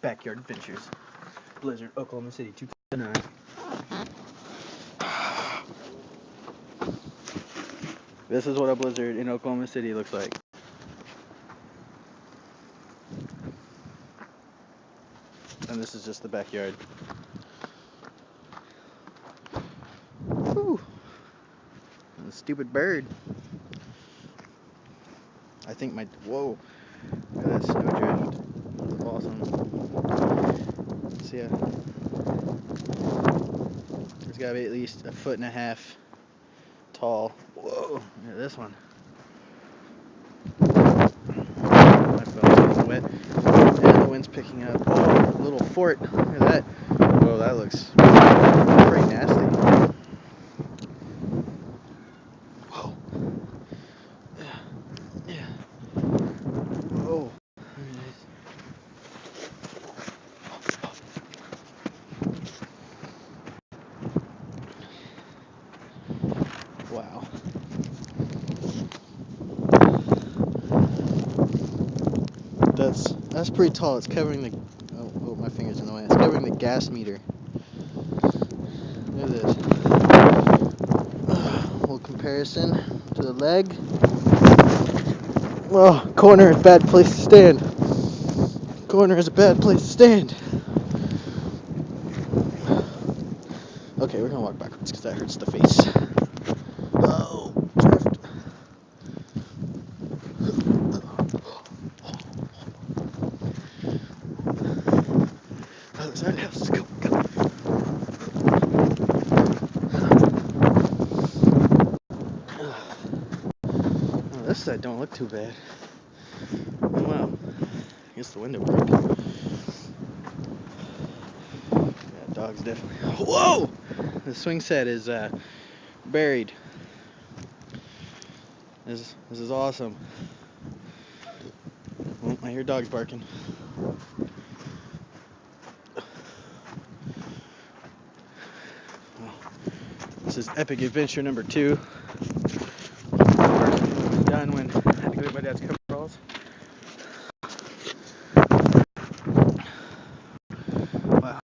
Backyard Adventures. Blizzard, Oklahoma City, 2009. This is what a blizzard in Oklahoma City looks like. And this is just the backyard. Whew. And the stupid bird. I think my... Whoa. Look at that snowdrift. That's awesome. See ya. It's gotta be at least 1.5 feet tall. Whoa. Look at this one. My phone's getting wet. And the wind's picking up. Oh, a little fort. Look at that. Whoa, that looks pretty nasty. Whoa. Yeah. Whoa. Wow. That's pretty tall. It's covering the... Oh, my finger's in the way. It's covering the gas meter. Look at this. Little comparison to the leg. Oh, corner is a bad place to stand. Corner is a bad place to stand. Okay, we're gonna walk backwards because that hurts the face. Oh, drift. Other side of the house. Let's go. Oh, this side don't look too bad. Oh, wow. I guess the window broke. Yeah, dog's definitely... Whoa! The swing set is buried. This is awesome. Oh, I hear dogs barking. Well, this is epic adventure number 2. First one was done when I had to go to my dad's cover.